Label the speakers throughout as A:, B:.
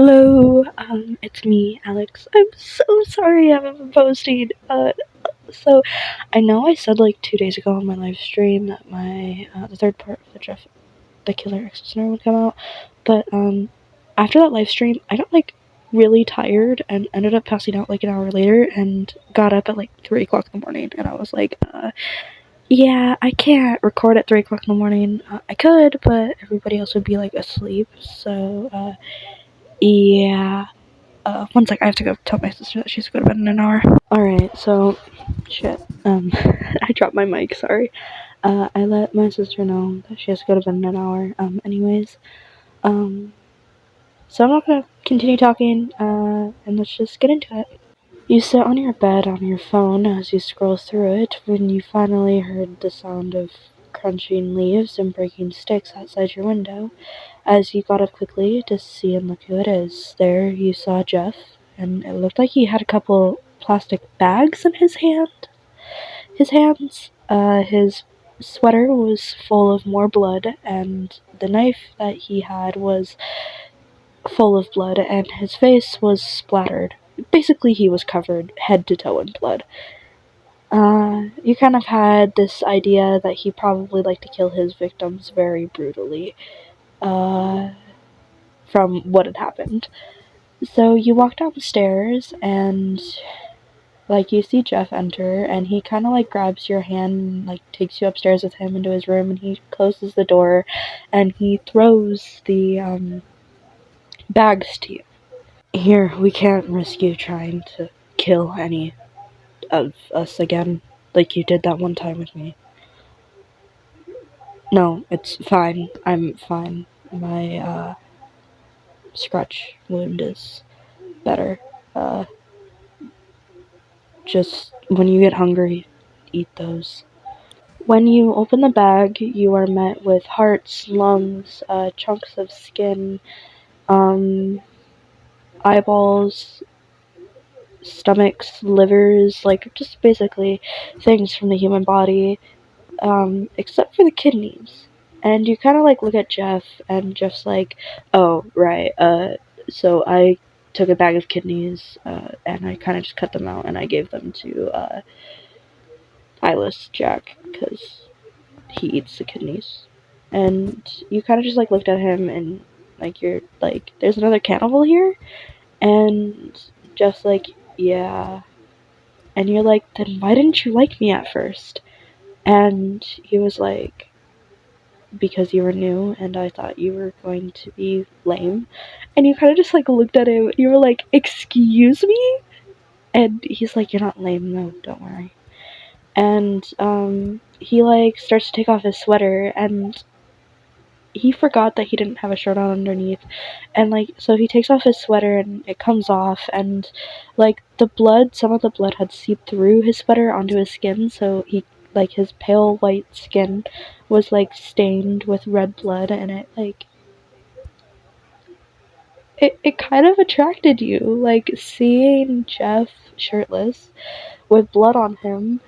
A: Hello, it's me, Alex. I'm so sorry I haven't been posting. So I know I said like 2 days ago on my live stream that my the third part of the Killer X Center would come out, but after that live stream, I got like really tired and ended up passing out like an hour later and got up at like 3 o'clock in the morning, and I was like, yeah, I can't record at 3 o'clock in the morning. I could, but everybody else would be like asleep, so yeah. One sec, I have to go tell my sister that she's going to bed in an hour. Alright, so, shit. I dropped my mic, sorry. I let my sister know that she has to go to bed in an hour, anyways. So I'm not gonna continue talking, and let's just get into it. You sit on your bed on your phone as you scroll through it when you finally heard the sound of crunching leaves and breaking sticks outside your window. As you got up quickly to see and look who it is, there you saw Jeff, and it looked like he had a couple plastic bags in his hands. His sweater was full of more blood, and the knife that he had was full of blood, and his face was splattered. Basically, he was covered head to toe in blood. You kind of had this idea that he probably liked to kill his victims very brutally, from what had happened. So you walk down the stairs, and like you see Jeff enter, and he kind of like grabs your hand and like takes you upstairs with him into his room, and he closes the door and he throws the bags to you. Here, we can't risk you trying to kill any of us again, like you did that one time with me. No, it's fine. I'm fine. My scratch wound is better. Uh, just when you get hungry, eat those. When you open the bag, you are met with hearts, lungs, chunks of skin, um, eyeballs, stomachs, livers, like just basically things from the human body, except for the kidneys. And you kind of like look at Jeff, and Jeff's like, oh, right, so I took a bag of kidneys, and I kind of just cut them out and I gave them to, eyeless Jack, because he eats the kidneys. And you kind of just like looked at him, and like you're like, there's another cannibal here? And Jeff's like, yeah. And you're like, then why didn't you like me at first? And he was like, because you were new and I thought you were going to be lame. And you kind of just like looked at him and you were like, excuse me? And he's like, you're not lame, no, don't worry. And he like starts to take off his sweater, and he forgot that he didn't have a shirt on underneath, and like so he takes off his sweater and it comes off, and like some of the blood had seeped through his sweater onto his skin, so he like his pale white skin was like stained with red blood, and it kind of attracted you, like seeing Jeff shirtless with blood on him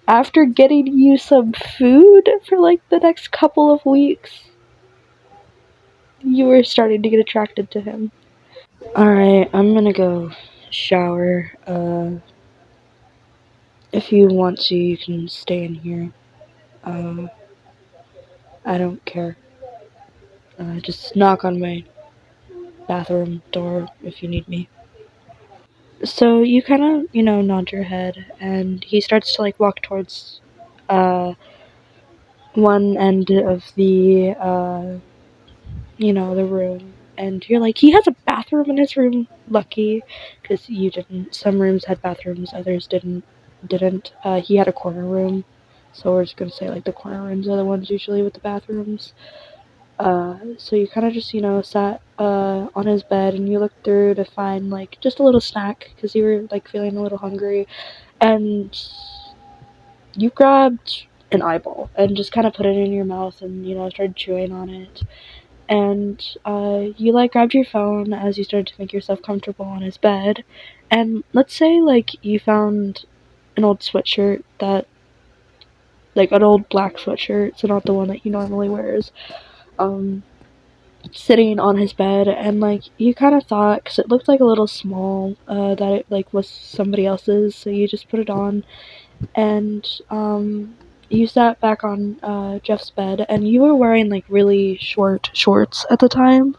A: after getting you some food for like the next couple of weeks. You were starting to get attracted to him. Alright, I'm gonna go shower. If you want to, you can stay in here. Uh, I don't care. Just knock on my bathroom door if you need me. So you kind of, nod your head, and he starts to like walk towards one end of the room, and you're like, he has a bathroom in his room. Lucky, because you didn't. Some rooms had bathrooms, others didn't. He had a corner room, so we're just gonna say like the corner rooms are the ones usually with the bathrooms. So you kind of just sat on his bed, and you looked through to find like just a little snack because you were like feeling a little hungry, and you grabbed an eyeball and just kind of put it in your mouth, and started chewing on it. And you like grabbed your phone as you started to make yourself comfortable on his bed, and let's say like you found an old sweatshirt, that like an old black sweatshirt, so not the one that he normally wears. sitting on his bed, and like you kind of thought, because it looked like a little small, that it like was somebody else's, so you just put it on, and you sat back on Jeff's bed, and you were wearing like really short shorts at the time.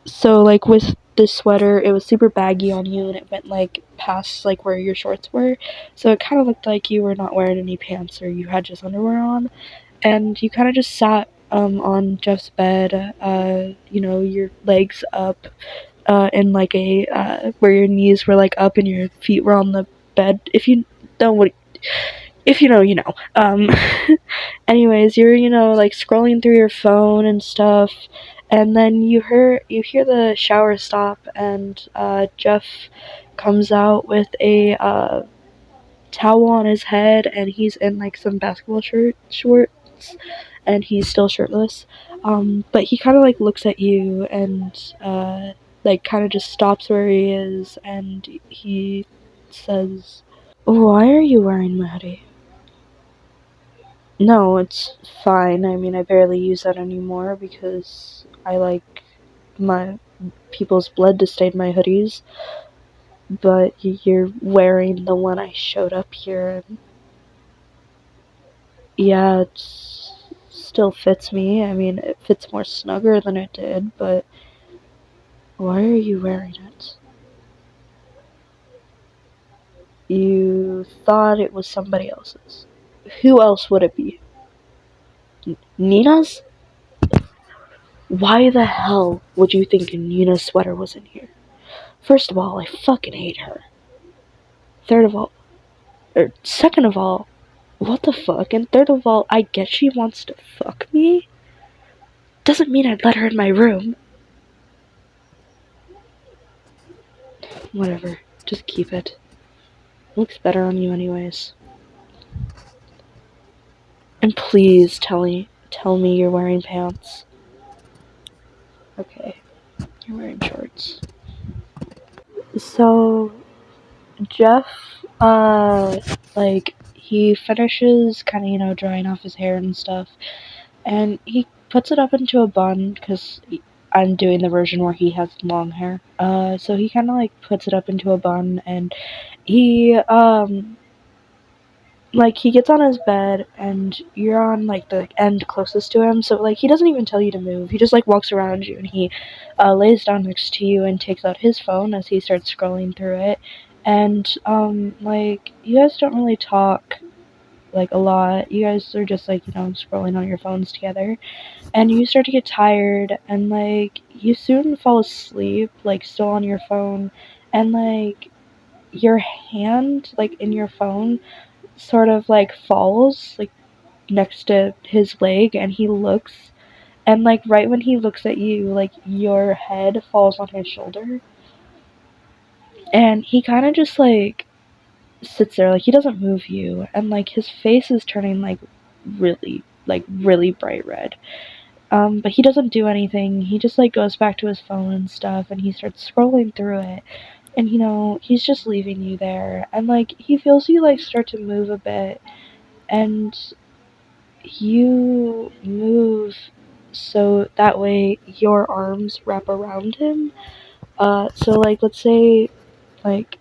A: So like with this sweater, it was super baggy on you, and it went like past like where your shorts were, so it kind of looked like you were not wearing any pants, or you had just underwear on. And you kind of just sat on Jeff's bed, your legs up, in like a where your knees were like up and your feet were on the bed. Know what, if you know, you know. Anyways, you're like scrolling through your phone and stuff, and then you hear the shower stop, and Jeff comes out with a towel on his head, and he's in like some basketball shorts, and he's still shirtless. But he kind of like looks at you, and like kind of just stops where he is, and he says, "Why are you wearing my hoodie?" No, it's fine. I mean, I barely use that anymore because I like my people's blood to stain my hoodies. But you're wearing the one I showed up here, and yeah, it still fits me. I mean, it fits more snugger than it did, but why are you wearing it? You thought it was somebody else's. Who else would it be? Nina's? Why the hell would you think Nina's sweater was in here? First of all, I fucking hate her. Third of all, second of all, what the fuck? And third of all, I guess she wants to fuck me? Doesn't mean I'd let her in my room. Whatever, just keep it. Looks better on you anyways. And please tell me you're wearing pants. Okay, you're wearing shorts. So Jeff, he finishes kind of drying off his hair and stuff, and he puts it up into a bun because I'm doing the version where he has long hair. So he kind of like puts it up into a bun, and he he gets on his bed, and you're on like the end closest to him, so like he doesn't even tell you to move. He just like walks around you, and he lays down next to you and takes out his phone as he starts scrolling through it. And you guys don't really talk like a lot. You guys are just like scrolling on your phones together, and you start to get tired, and like you soon fall asleep, like still on your phone, and like your hand like in your phone sort of like falls like next to his leg, and he looks, and like right when he looks at you, like your head falls on his shoulder, and he kind of just like sits there, like he doesn't move you, and like his face is turning really bright red. But he doesn't do anything. He just like goes back to his phone and stuff, and he starts scrolling through it, and he's just leaving you there, and like he feels you like start to move a bit, and you move so that way your arms wrap around him. So like let's say like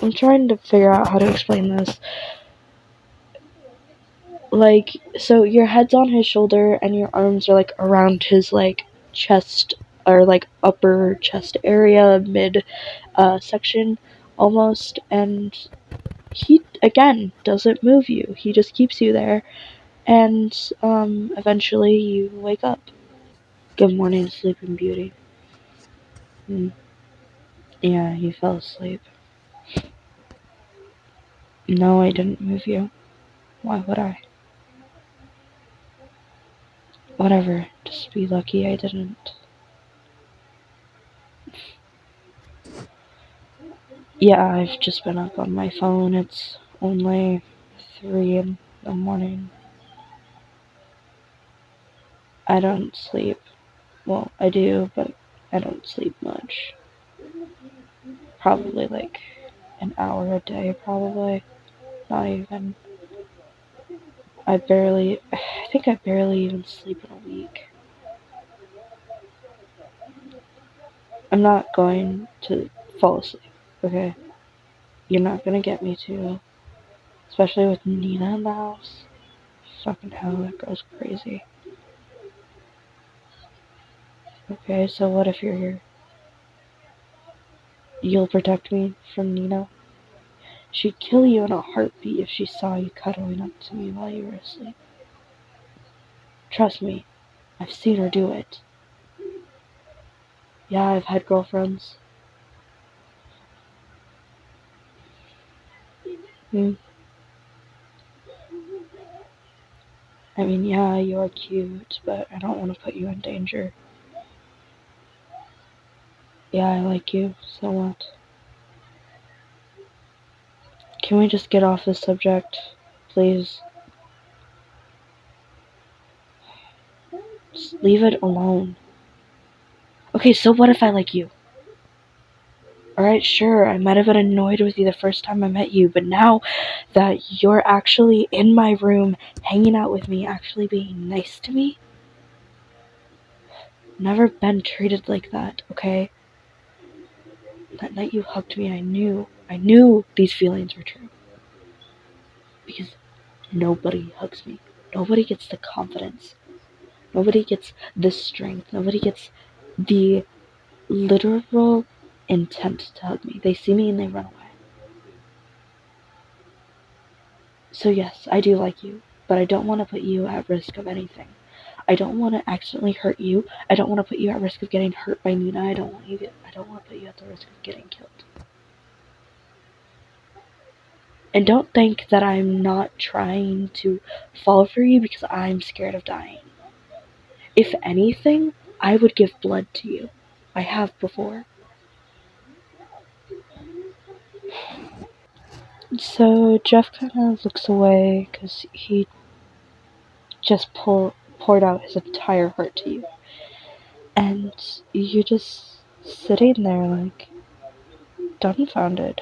A: I'm trying to figure out how to explain this. Like so your head's on his shoulder and your arms are like around his like chest, or like upper chest area, mid section almost, and he again doesn't move you. He just keeps you there, and eventually you wake up. Good morning, Sleeping Beauty. Mm, yeah, he fell asleep. No, I didn't move you. Why would I? Whatever, just be lucky I didn't. Yeah, I've just been up on my phone. It's only 3 in the morning. I don't sleep. Well, I do, but I don't sleep much. Probably like an hour a day, probably. Not even. I think I barely even sleep in a week. I'm not going to fall asleep, okay? You're not gonna get me to. Especially with Nina in the house. Fucking hell, that girl's crazy. Okay, so what if you're here? You'll protect me from Nina? She'd kill you in a heartbeat if she saw you cuddling up to me while you were asleep. Trust me, I've seen her do it. Yeah, I've had girlfriends. Hmm. I mean, yeah, you're cute, but I don't want to put you in danger. Yeah, I like you, so what? Can we just get off this subject, please? Just leave it alone. Okay, so what if I like you? Alright, sure, I might have been annoyed with you the first time I met you, but now that you're actually in my room, hanging out with me, actually being nice to me, never been treated like that, okay? That night you hugged me, I knew these feelings were true. Because nobody hugs me. Nobody gets the confidence. Nobody gets the strength. Nobody gets the literal intent to hug me. They see me and they run away. So yes, I do like you, but I don't want to put you at risk of anything. I don't want to accidentally hurt you. I don't want to put you at risk of getting hurt by Nina. I don't want to put you at the risk of getting killed. And don't think that I'm not trying to fall for you because I'm scared of dying. If anything, I would give blood to you. I have before. So Jeff kind of looks away because he just poured out his entire heart to you. And you're just sitting there like dumbfounded.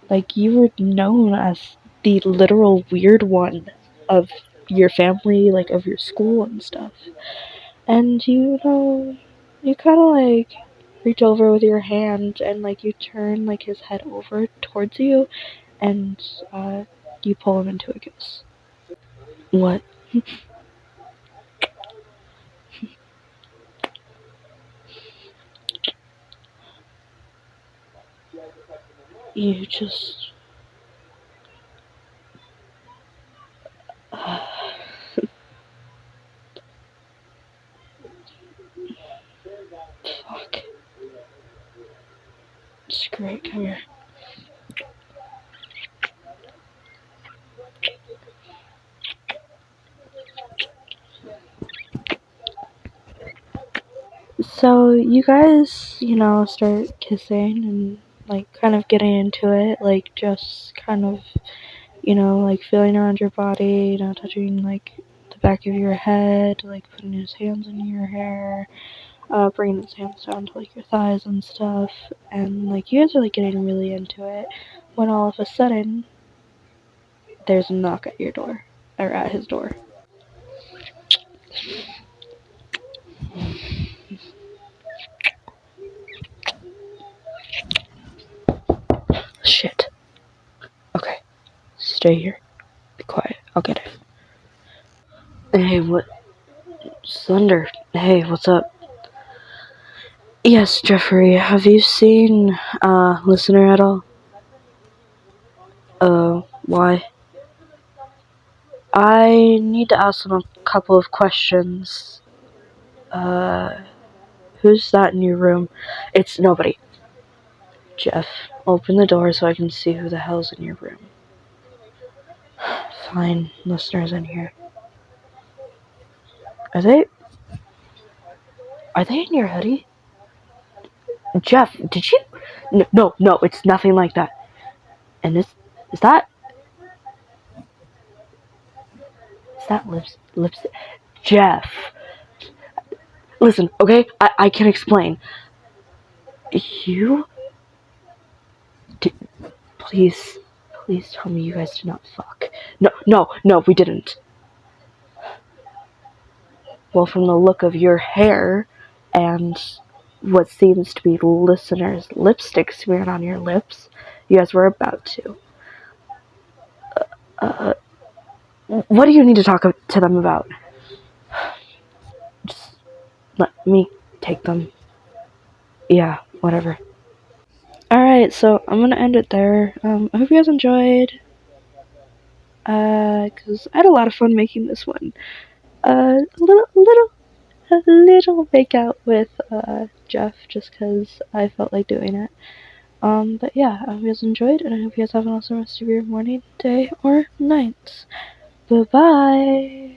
A: Like you were known as the literal weird one of your family, like of your school and stuff. And you kind of like reach over with your hand and like you turn like his head over towards you and you pull him into a kiss. What? You just. Fuck. It's great, come here. So you guys, start kissing and like kind of getting into it, like just kind of, like feeling around your body, touching like the back of your head, like putting his hands in your hair, bringing his hands down to like your thighs and stuff, and like you guys are like getting really into it, when all of a sudden there's a knock at your door, or at his door. Shit. Okay, stay here. Be quiet. I'll get it. Hey, what? Slender. Hey, what's up? Yes, Jeffrey. Have you seen Listener at all? Why? I need to ask him a couple of questions. Uh, who's that in your room? It's nobody. Jeff, open the door so I can see who the hell's in your room. Fine, Listener's in here. Are they? Are they in your hoodie? Jeff, did you? No, it's nothing like that. And is that lips? Jeff, listen, okay? I can explain. You, d- please tell me you guys did not fuck. No, we didn't. well, from the look of your hair and what seems to be listeners' lipstick smeared on your lips, you guys were about to. What do you need to talk to them about? Just let me take them. Yeah, whatever. Alright, so I'm gonna end it there. I hope you guys enjoyed. Cause I had a lot of fun making this one. A little fake out with, Jeff, just cause I felt like doing it. But yeah, I hope you guys enjoyed, and I hope you guys have an awesome rest of your morning, day, or night. Bye-bye!